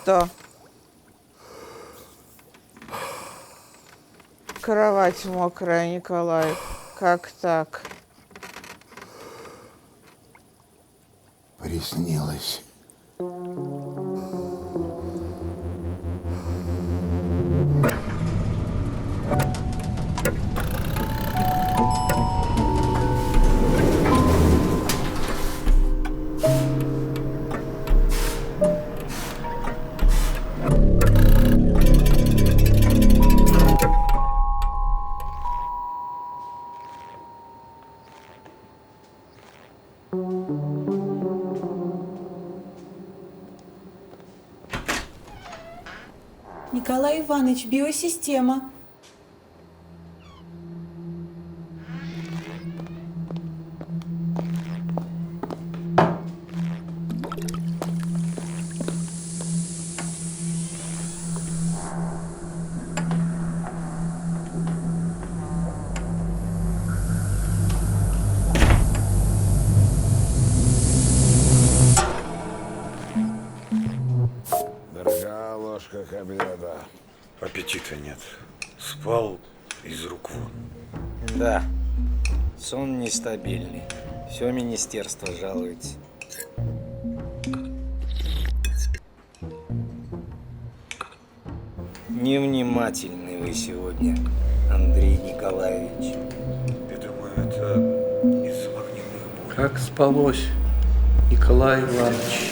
Что? Кровать мокрая, Николай. Как так? Приснилось. Николай Иванович, биосистема. Дорогая ложка хлеба. Аппетита нет. Спал из рук вон. Да, сон нестабильный. Все министерство жалуется. Невнимательный вы сегодня, Андрей Николаевич. Я думаю, это из-за магнитных бурь. Как спалось, Николай Иванович?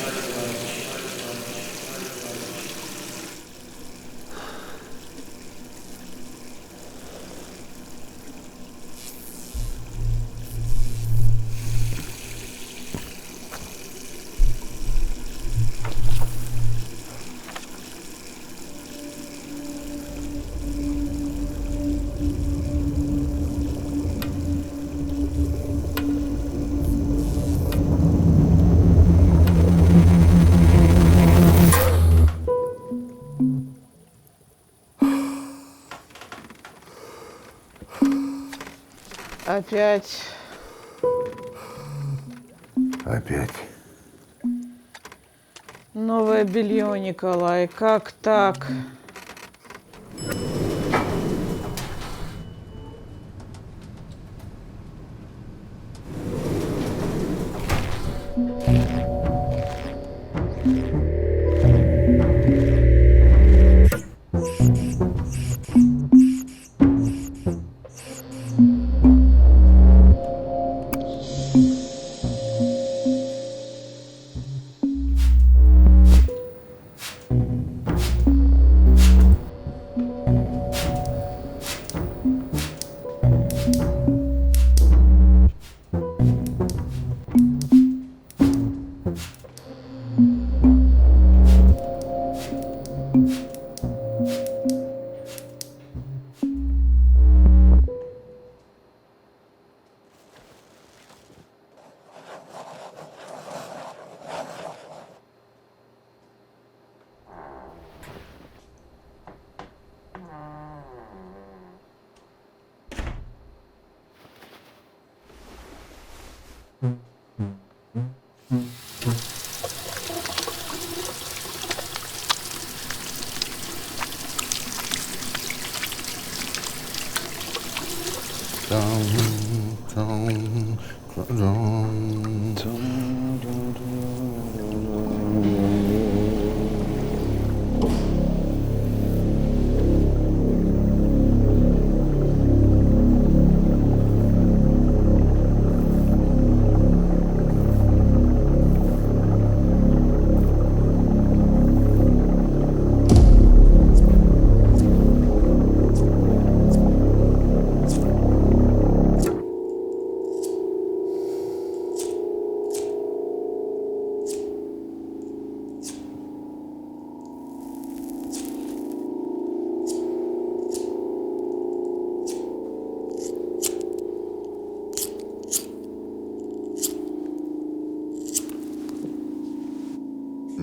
Опять. Опять. Новое белье, Николай. Как так?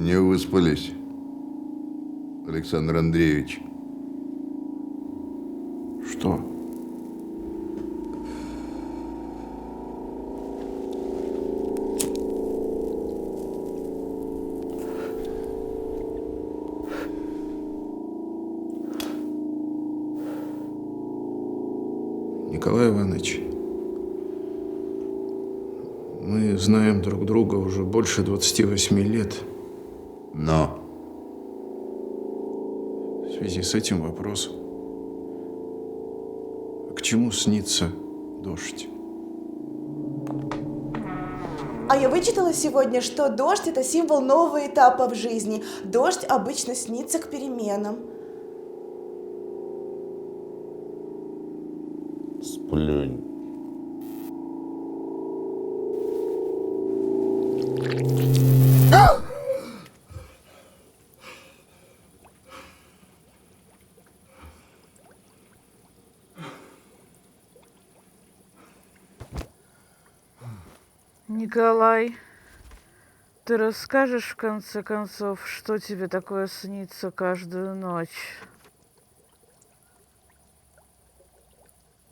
Не выспались, Александр Андреевич. Что? Николай Иванович, мы знаем друг друга уже больше 28 лет. Но В связи с этим вопросом. А к чему снится дождь? А я вычитала сегодня, что дождь – это символ нового этапа в жизни. Дождь обычно снится к переменам. сплюнь. Николай, ты расскажешь в конце концов, что тебе такое снится каждую ночь?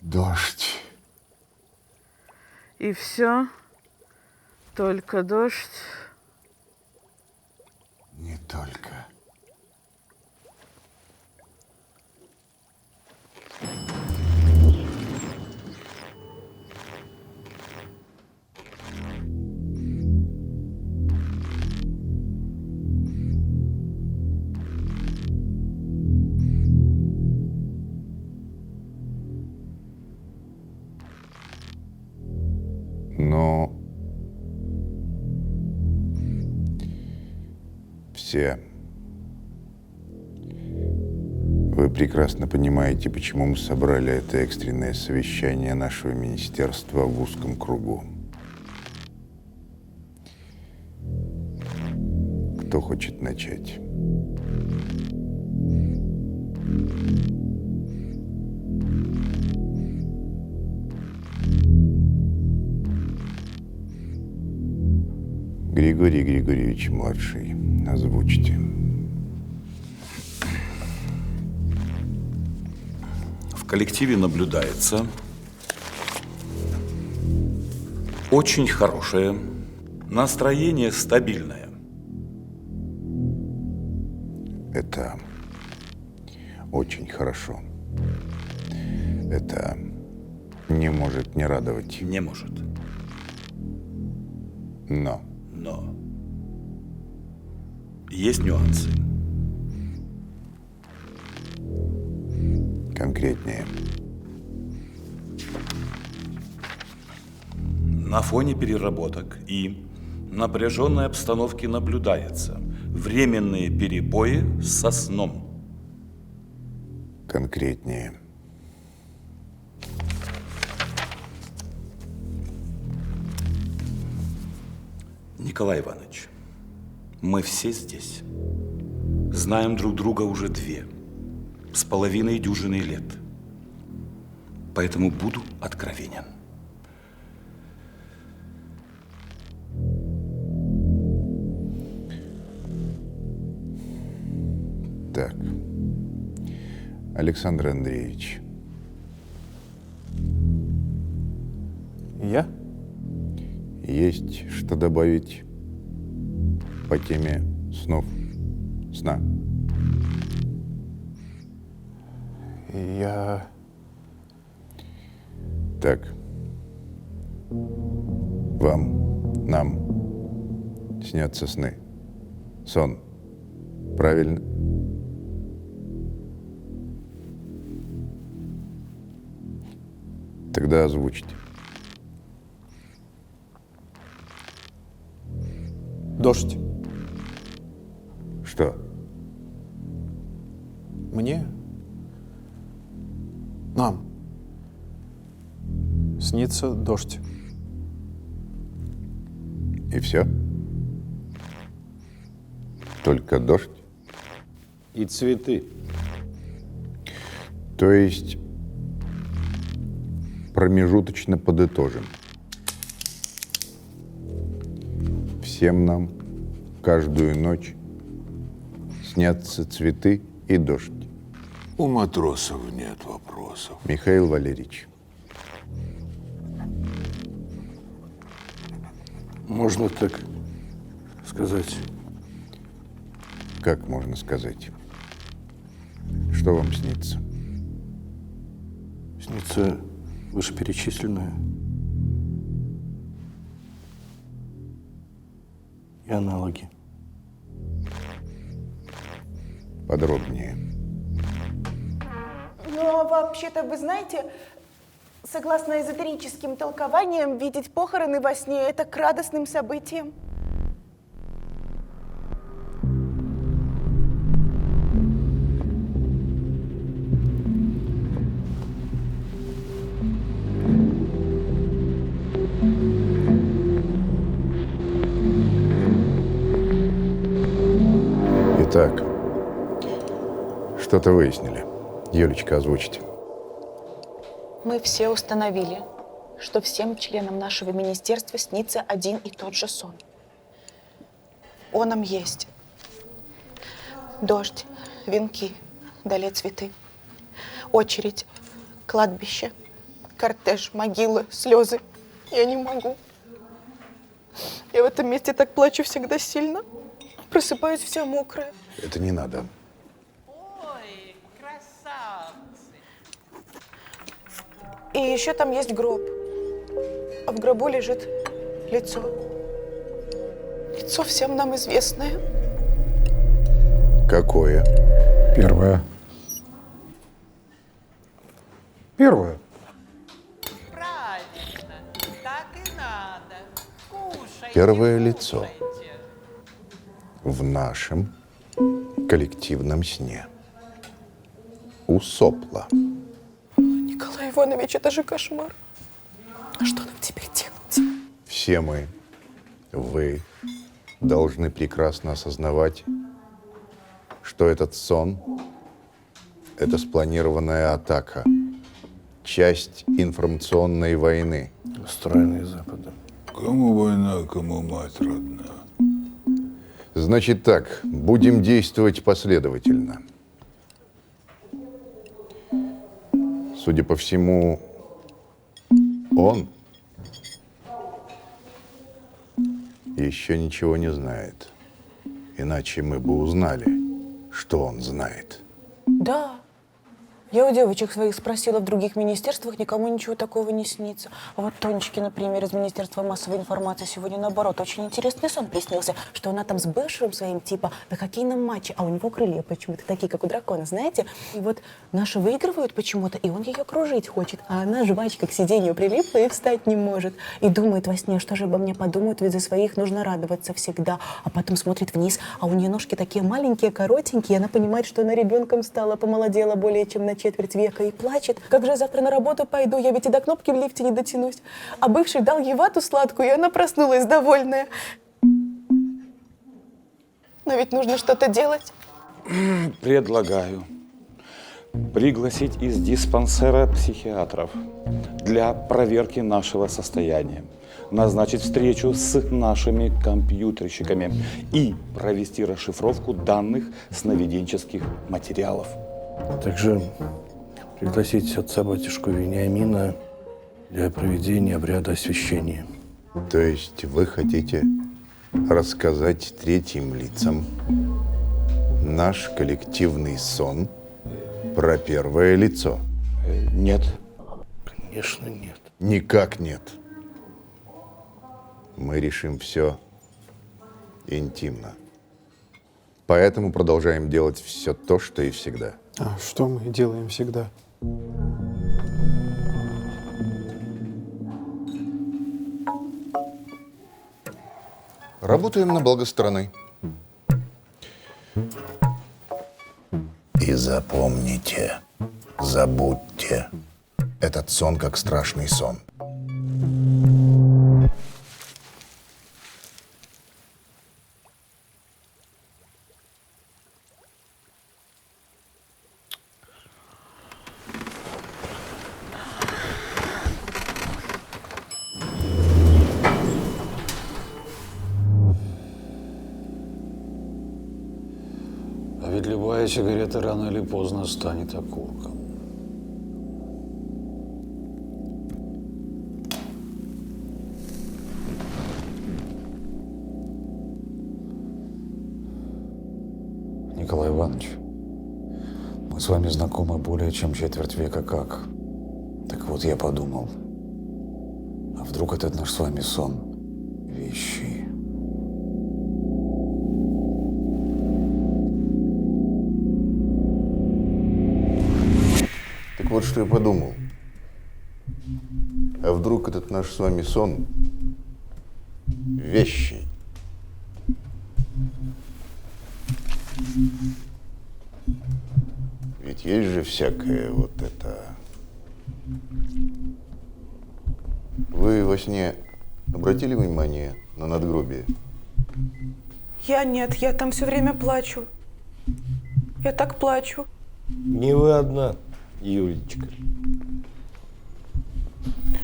Дождь. И все? Только дождь? Не только. Но все вы прекрасно понимаете, почему мы собрали это экстренное совещание нашего министерства в узком кругу. Кто хочет начать? Григорий Григорьевич младший, озвучьте. В коллективе наблюдается очень хорошее, настроение стабильное. Это очень хорошо. Это не может не радовать. Не может. Но Но есть нюансы. конкретнее. На фоне переработок и напряженной обстановки наблюдается временные перебои со сном. Конкретнее. Николай Иванович, мы все здесь знаем друг друга уже 2,5 дюжины лет. Поэтому буду откровенен. Так. Александр Андреевич, Я? есть что добавить по теме сна? Я... Так. Вам, нам снятся сны. Сон. Правильно? Тогда озвучьте. Дождь. Что? Мне? Нам. Снится дождь. И все? Только дождь? И цветы. То есть промежуточно подытожим. Всем нам каждую ночь снятся цветы и дождь. У матросов нет вопросов. Михаил Валерьевич, Можно так сказать. как можно сказать? Что вам снится? Снится вышеперечисленное. И аналоги. Подробнее. Но вообще-то, вы знаете, согласно эзотерическим толкованиям, видеть похороны во сне – это к радостным событиям. Итак, что-то выяснили. Юлечка, озвучите. Мы все установили, что всем членам нашего министерства снится один и тот же сон. Он нам есть. Дождь, венки, далее цветы. Очередь, кладбище, кортеж, могилы, слезы. Я не могу. Я в этом месте так плачу всегда сильно. Просыпаюсь вся мокрая. Это не надо. И еще там есть гроб. А в гробу лежит лицо. Лицо всем нам известное. Какое? Первое. Первое. Правильно, так и надо. Кушайте, Первое лицо. кушайте. В нашем коллективном сне. Усопла. Николай Иванович, это же кошмар. А что нам теперь делать? Все мы, вы, должны прекрасно осознавать, что этот сон – это спланированная атака, часть информационной войны. Устроенные Западом. Кому война, кому мать родна. Значит так, будем действовать последовательно. Судя по всему, он еще ничего не знает. Иначе мы бы узнали, что он знает. Да. Я у девочек своих спросила, в других министерствах никому ничего такого не снится. А вот Тонечке, например, из Министерства массовой информации сегодня, наоборот, очень интересный сон приснился, что она там с бывшим своим, типа, на хоккейном матче, а у него крылья почему-то такие, как у дракона, знаете? И вот наши выигрывают почему-то, и он ее кружить хочет, а она жвачка к сиденью прилипла и встать не может. И думает во сне, что же обо мне подумают, ведь за своих нужно радоваться всегда. А потом смотрит вниз, а у нее ножки такие маленькие, коротенькие, и она понимает, что она ребенком стала, помолодела более чем на четверть века и плачет. Как же я завтра на работу пойду? Я ведь и до кнопки в лифте не дотянусь. А бывший дал ей вату сладкую, и она проснулась довольная. Но ведь нужно что-то делать. Предлагаю пригласить из диспансера психиатров для проверки нашего состояния, назначить встречу с нашими компьютерщиками и провести расшифровку данных сновиденческих материалов. Также пригласить отца-батюшку Вениамина для проведения обряда освящения. То есть вы хотите рассказать третьим лицам наш коллективный сон про первое лицо? Нет. Конечно, нет. Никак нет. Мы решим все интимно. Поэтому продолжаем делать все то, что и всегда. А что мы делаем всегда? Работаем на благо страны. И запомните, забудьте этот сон как страшный сон. ведь любая сигарета рано или поздно станет окурком. Николай Иванович, мы с вами знакомы более чем четверть века как. Так вот, я подумал, а вдруг этот наш с вами сон вещи? Так вот, что я подумал. А вдруг этот наш с вами сон вещи? Ведь есть же всякое вот это. Вы во сне обратили внимание на надгробие? Я нет, я там все время плачу. Я так плачу. Не вы одна, Юлечка.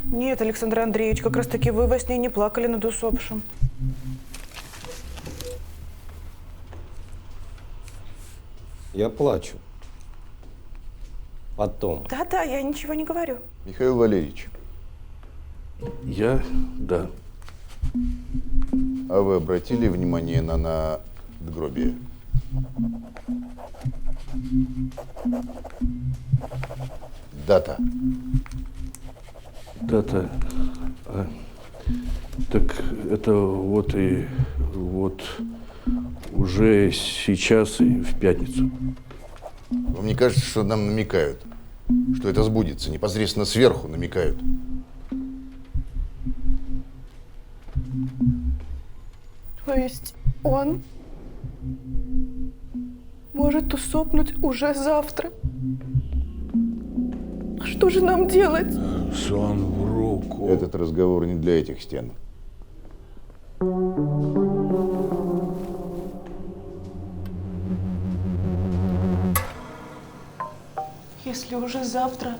Нет, Александр Андреевич, как раз таки вы во сне не плакали над усопшим. Я плачу. Потом. Да-да, я ничего не говорю. Михаил Валерьевич, Да. а вы обратили внимание на надгробие? Дата. Дата. Так это вот и вот уже сейчас и в пятницу. Вам не кажется, что нам намекают, что это сбудется, непосредственно сверху намекают? То есть он может усопнуть уже завтра? Что же нам делать? Сон в руку. Этот разговор не для этих стен. Если уже завтра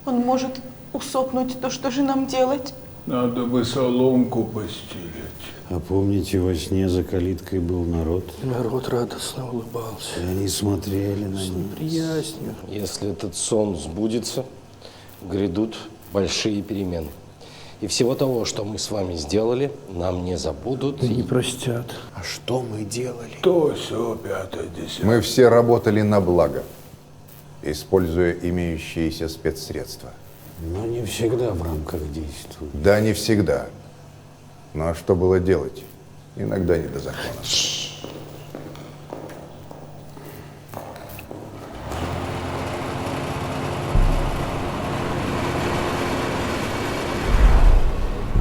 он может усопнуть, то что же нам делать? Надо бы соломку постелить. А помните, во сне за калиткой был народ? Народ радостно улыбался. И они смотрели на них. Приязнью. Если этот сон сбудется, грядут большие перемены. И всего того, что мы с вами сделали, нам не забудут. И не простят. А что мы делали? То, сё, пятое, десятое. Мы все работали на благо, используя имеющиеся спецсредства. Но не всегда в рамках действуют. Да, не всегда. Ну а что было делать? Иногда не до закона.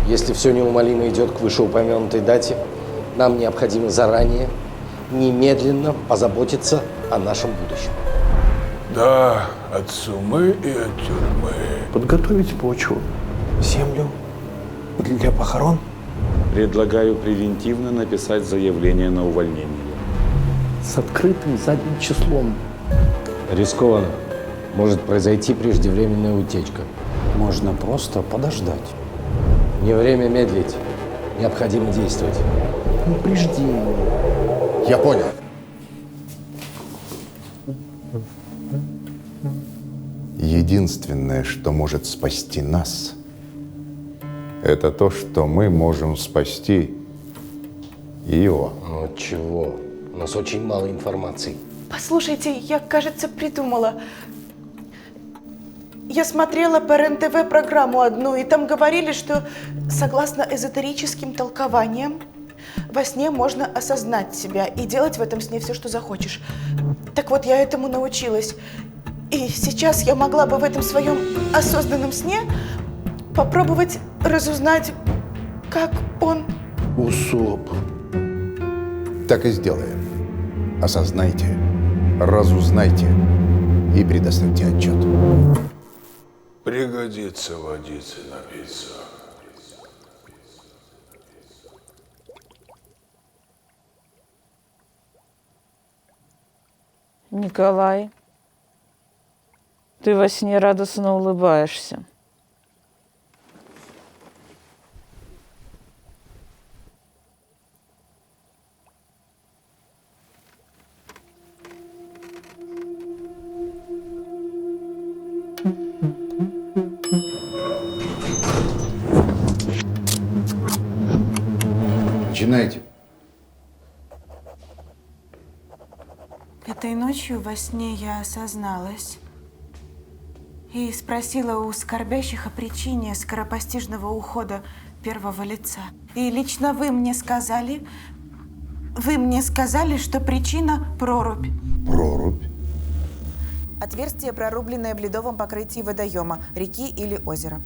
Если все неумолимо идет к вышеупомянутой дате, нам необходимо заранее, немедленно позаботиться о нашем будущем. Да, от сумы и от тюрьмы. Подготовить почву. Землю для похорон. Предлагаю превентивно написать заявление на увольнение. С открытым задним числом. Рискованно. Может произойти преждевременная утечка. Можно просто подождать. Не время медлить. Необходимо действовать. Упреждение. Я понял. Единственное, что может спасти нас, это то, что мы можем спасти его. Ну чего? У нас очень мало информации. Послушайте, я, кажется, придумала. Я смотрела по РЕН-ТВ программу одну, и там говорили, что согласно эзотерическим толкованиям, во сне можно осознать себя и делать в этом сне все, что захочешь. Так вот, я этому научилась. И сейчас я могла бы в этом своем осознанном сне попробовать разузнать, как он... Усоп. Так и сделаем. Осознайте, разузнайте и предоставьте отчет. Пригодится водицы напиться. Николай, ты во сне радостно улыбаешься. Начинайте. Этой ночью во сне я осозналась и спросила у скорбящих о причине скоропостижного ухода первого лица. И лично вы мне сказали, что причина – прорубь. Прорубь? Отверстие, прорубленное в ледовом покрытии водоема, реки или озера.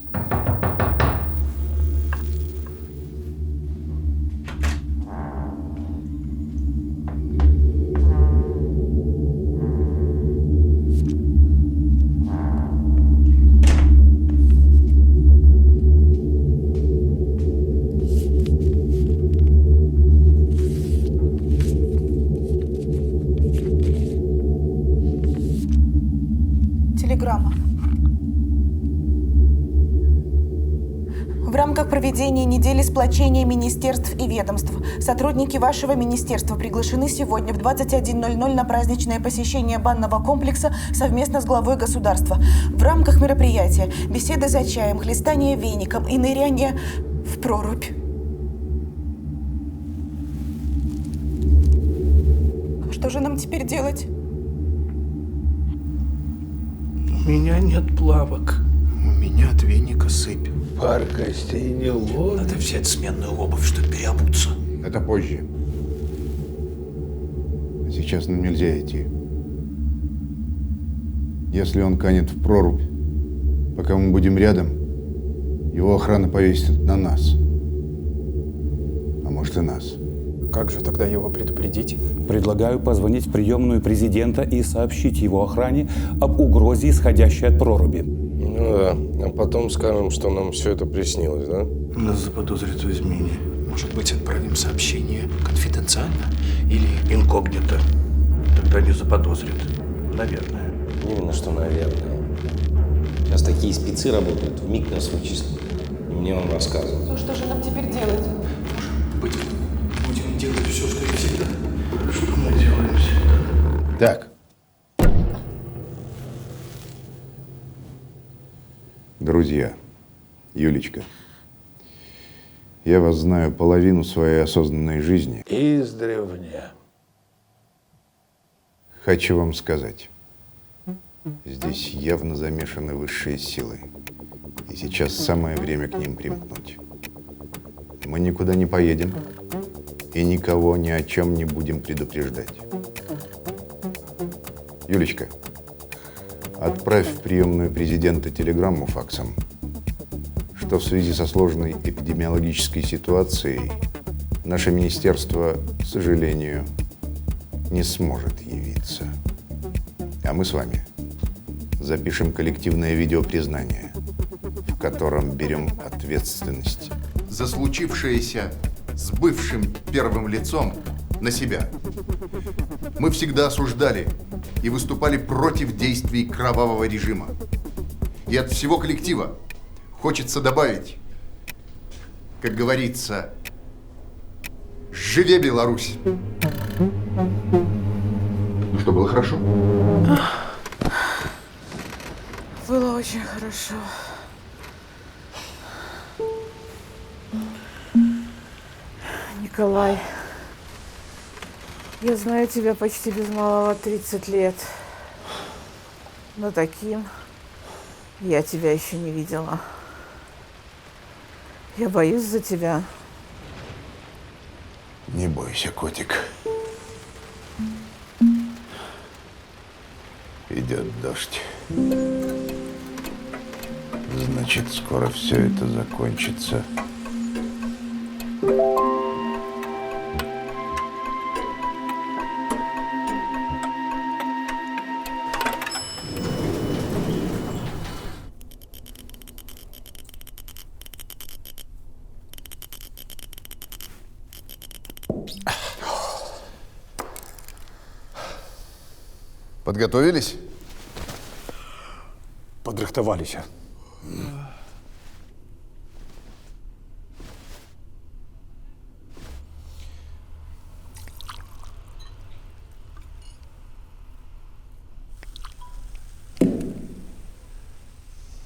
Телеграмма. В рамках проведения недели сплочения министерств и ведомств сотрудники вашего министерства приглашены сегодня в 21:00 на праздничное посещение банного комплекса совместно с главой государства. В рамках мероприятия беседа за чаем, хлестание веником и ныряние в прорубь. Что же нам теперь делать? У меня нет плавок. У меня от веника сыпь. Пар костей не ловит. Надо взять сменную обувь, чтобы переобуться. Это позже. А сейчас нам нельзя идти. Если он канет в прорубь, пока мы будем рядом, его охрана повесит на нас. А может и нас. Как же тогда его предупредить? Предлагаю позвонить в приемную президента и сообщить его охране об угрозе, исходящей от проруби. Ну да, а потом скажем, что нам все это приснилось, да? Нас заподозрят в измене. Может быть, отправим сообщение конфиденциально или инкогнито? Тогда не заподозрят. Наверное. Именно что, наверное. Сейчас такие спецы работают, вмиг нас вычислят. И мне вам рассказывают. Ну что же нам теперь делать? Может быть, будем делать все, что и всегда. Что мы делаем всегда? Так. Друзья, Юлечка, я вас знаю половину своей осознанной жизни. Издревле. Хочу вам сказать, здесь явно замешаны высшие силы. И сейчас самое время к ним примкнуть. Мы никуда не поедем и никого ни о чем не будем предупреждать. Юлечка, отправь в приемную президента телеграмму факсом, что в связи со сложной эпидемиологической ситуацией наше министерство, к сожалению, не сможет явиться. А мы с вами запишем коллективное видеопризнание, в котором берем ответственность за случившееся с бывшим первым лицом на себя. Мы всегда осуждали и выступали против действий кровавого режима. И от всего коллектива хочется добавить, как говорится, «Живе Беларусь!» Ну что, было хорошо? Было очень хорошо. Николай, я знаю тебя почти без малого 30 лет. Но таким я тебя еще не видела. Я боюсь за тебя. Не бойся, котик. Идет дождь. Значит, скоро все это закончится. Подготовились? Подрыхтовались.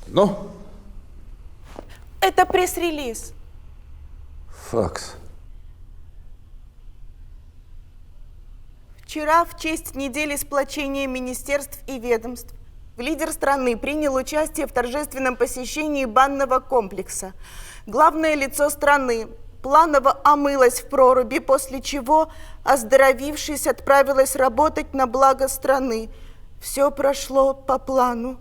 Ну? Это пресс-релиз. Факс. Вчера, в честь недели сплочения министерств и ведомств, лидер страны принял участие в торжественном посещении банного комплекса. Главное лицо страны планово омылась в проруби, после чего, оздоровившись, отправилась работать на благо страны. Все прошло по плану.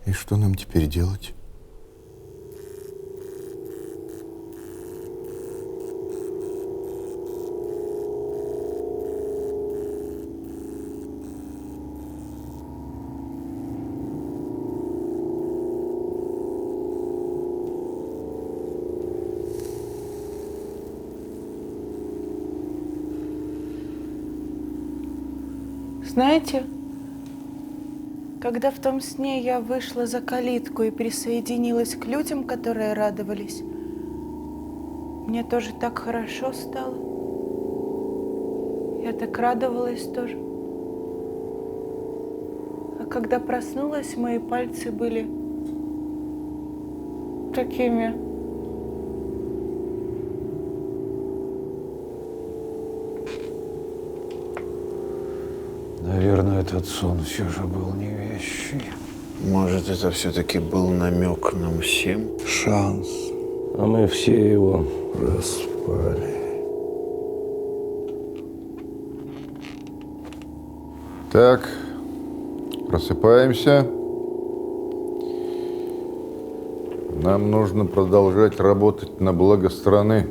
И что нам теперь делать? Знаете, когда в том сне я вышла за калитку и присоединилась к людям, которые радовались, мне тоже так хорошо стало. Я так радовалась тоже. А когда проснулась, мои пальцы были такими... Наверное, этот сон все же был не вещий. Может, это все-таки был намек нам всем? Шанс. А мы все его проспали. Так, просыпаемся. Нам нужно продолжать работать на благо страны.